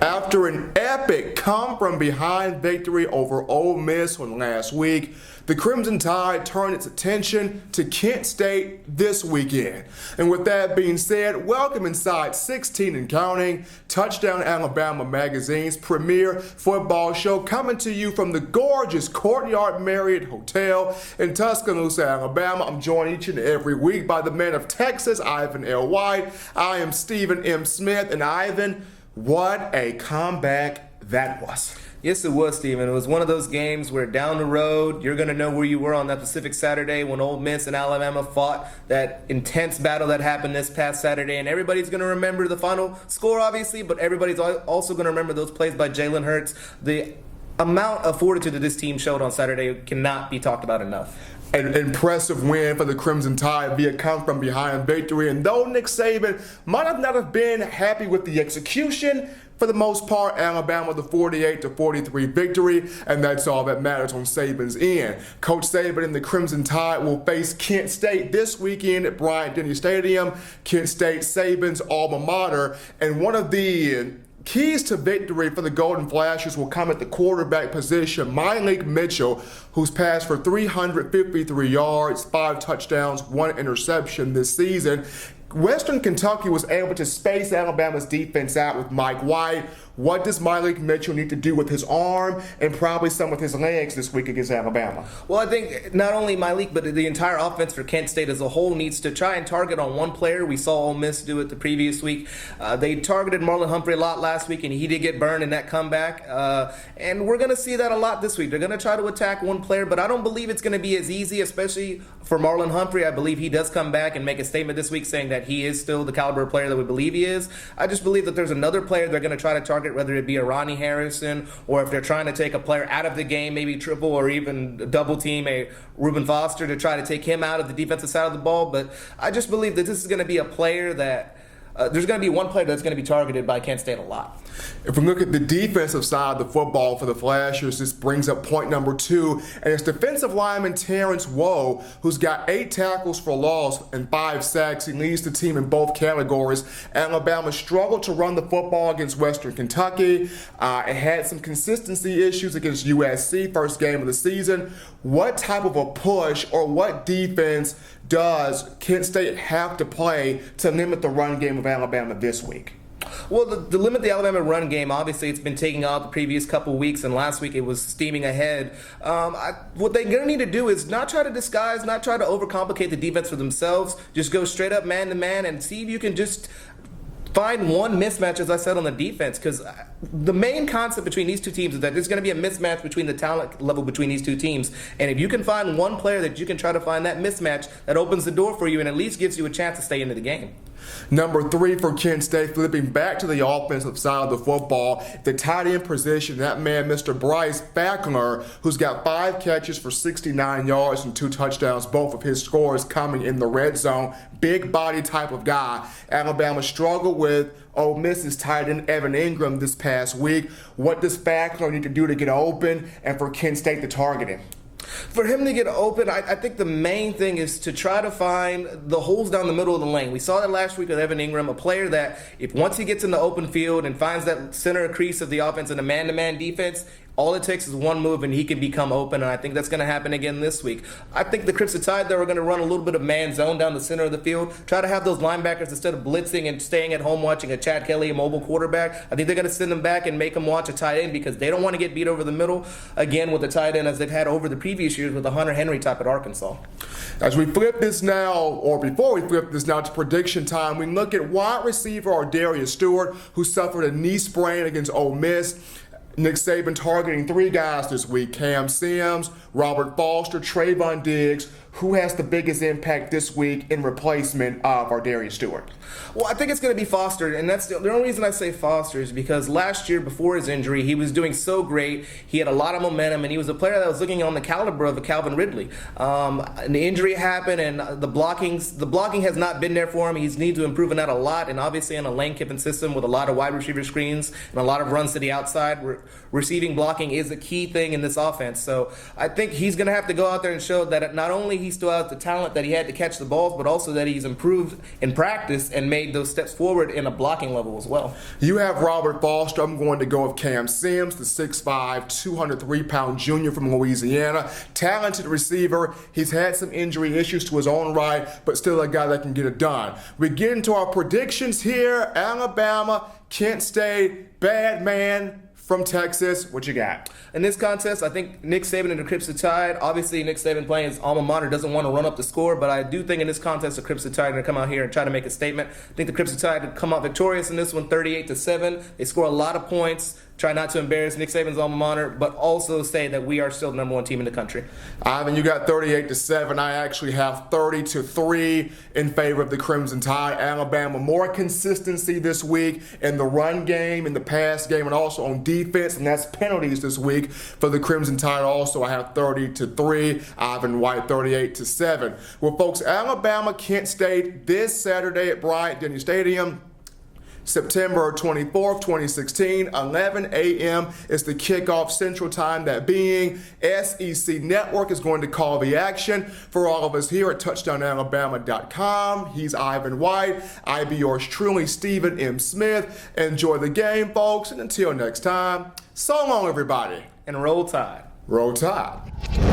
After an epic come-from-behind victory over Ole Miss on last week, the Crimson Tide turned its attention to Kent State this weekend. And with that being said, welcome inside 16 and counting, Touchdown Alabama Magazine's premier football show, coming to you from the gorgeous Courtyard Marriott Hotel in Tuscaloosa, Alabama. I'm joined each and every week by the man of Texas, Ivan L. White. I am Stephen M. Smith, and Ivan, what a comeback that was. Yes, it was, Stephen. It was one of those games where down the road, you're going to know where you were on that Pacific Saturday when Ole Miss and Alabama fought that intense battle that happened this past Saturday. And everybody's going to remember the final score, obviously, but everybody's also going to remember those plays by Jalen Hurts. The amount of fortitude that this team showed on Saturday cannot be talked about enough. An impressive win for the Crimson Tide via come-from-behind victory. And though Nick Saban might not have been happy with the execution, for the most part, Alabama the 48-43 victory, and that's all that matters on Saban's end. Coach Saban and the Crimson Tide will face Kent State this weekend at Bryant-Denny Stadium. Kent State, Saban's alma mater, and one of the keys to victory for the Golden Flashes will come at the quarterback position. MYLIK Mitchell, who's passed for 353 yards, 5 touchdowns, 1 interception this season. Western Kentucky was able to space Alabama's defense out with Mike White. What does MYLIK Mitchell need to do with his arm and probably some with his legs this week against Alabama? Well, I think not only MYLIK, but the entire offense for Kent State as a whole needs to try and target on one player. We saw Ole Miss do it the previous week. They targeted Marlon Humphrey a lot last week, and he did get burned in that comeback. And we're going to see that a lot this week. They're going to try to attack one player, but I don't believe it's going to be as easy, especially for Marlon Humphrey. I believe he does come back and make a statement this week saying that he is still the caliber of player that we believe he is. I just believe that there's another player they're going to try to target, whether it be a Ronnie Harrison, or if they're trying to take a player out of the game, maybe triple or even double team a Reuben Foster to try to take him out of the defensive side of the ball. But I just believe that this is going to be a player that there's going to be one player that's going to be targeted by Kent State a lot. If we look at the defensive side of the football for the Flashers, this brings up point number 2, and it's defensive lineman Terrence Woe, who's got 8 tackles for loss and 5 sacks. He leads the team in both categories. Alabama struggled to run the football against Western Kentucky. It had some consistency issues against USC, first game of the season. What type of a push or what defense does Kent State have to play to limit the run game of Alabama this week? Well, to limit the Alabama run game, obviously it's been taking out the previous couple weeks, and last week it was steaming ahead. What they're going to need to do is not try to disguise, not try to overcomplicate the defense for themselves. Just go straight up man-to-man and see if you can just find one mismatch, as I said, on the defense, because the main concept between these two teams is that there's going to be a mismatch between the talent level between these two teams. And if you can find one player that you can try to find that mismatch, that opens the door for you and at least gives you a chance to stay into the game. Number 3 for Kent State, flipping back to the offensive side of the football, the tight end position, that man, Mr. Bryce FAULKNER, who's got 5 catches for 69 yards and 2 touchdowns, both of his scores coming in the red zone. Big body type of guy. Alabama struggled with Ole Miss's tight end Evan Ingram this past week. What does FAULKNER need to do to get open and for Kent State to target him? For him to get open, I think the main thing is to try to find the holes down the middle of the lane. We saw that last week with Evan Ingram, a player that if once he gets in the open field and finds that center crease of the offense in a man-to-man defense, all it takes is one move and he can become open, and I think that's going to happen again this week. I think the Crimson Tide, though, are going to run a little bit of man zone down the center of the field, try to have those linebackers, instead of blitzing and staying at home watching a Chad Kelly, a mobile quarterback, I think they're going to send them back and make them watch a tight end because they don't want to get beat over the middle again with the tight end as they've had over the previous years with the Hunter Henry type at Arkansas. As we flip this now, or before we flip this now to prediction time, we look at wide receiver Ardarius Stewart, who suffered a knee sprain against Ole Miss. Nick Saban targeting 3 guys this week: Cam Sims, Robert Foster, Trayvon Diggs. Who has the biggest impact this week in replacement of Ardarius Stewart? Well, I think it's going to be Foster, and that's the only reason I say Foster is because last year, before his injury, he was doing so great. He had a lot of momentum, and he was a player that was looking on the caliber of a Calvin Ridley. And the injury happened, and the blocking has not been there for him. He needs to improve on that a lot, and obviously in a Lane Kiffin system with a lot of wide receiver screens and a lot of runs to the outside, receiving blocking is a key thing in this offense. So I think he's going to have to go out there and show that not only he still has the talent that he had to catch the balls, but also that he's improved in practice and made those steps forward in a blocking level as well. You have Robert Foster. I'm going to go with Cam Sims, the 6'5", 203-pound junior from Louisiana. Talented receiver. He's had some injury issues to his own right, but still a guy that can get it done. We get into our predictions here. Alabama, Kent State, bad man from Texas. What you got? In this contest, I think Nick Saban and the Crimson Tide, obviously Nick Saban playing his alma mater doesn't want to run up the score, but I do think in this contest the Crimson Tide are going to come out here and try to make a statement. I think the Crimson Tide will come out victorious in this one, 38-7. They score a lot of points, try not to embarrass Nick Saban's alma mater, but also say that we are still the number one team in the country. Ivan, you got 38-7. I actually have 30-3 in favor of the Crimson Tide. Alabama, more consistency this week in the run game, in the pass game, and also on defense, and that's penalties this week for the Crimson Tide. Also, I have 30-3. Ivan White, 38-7. Well, folks, Alabama, Kent State this Saturday at Bryant-Denny Stadium. September 24th, 2016, 11 a.m. is the kickoff Central Time, that being. SEC Network is going to call the action. For all of us here at touchdownalabama.com, he's Ivan White. I be yours truly, Stephen M. Smith. Enjoy the game, folks, and until next time, so long, everybody. And roll Tide. Roll Tide.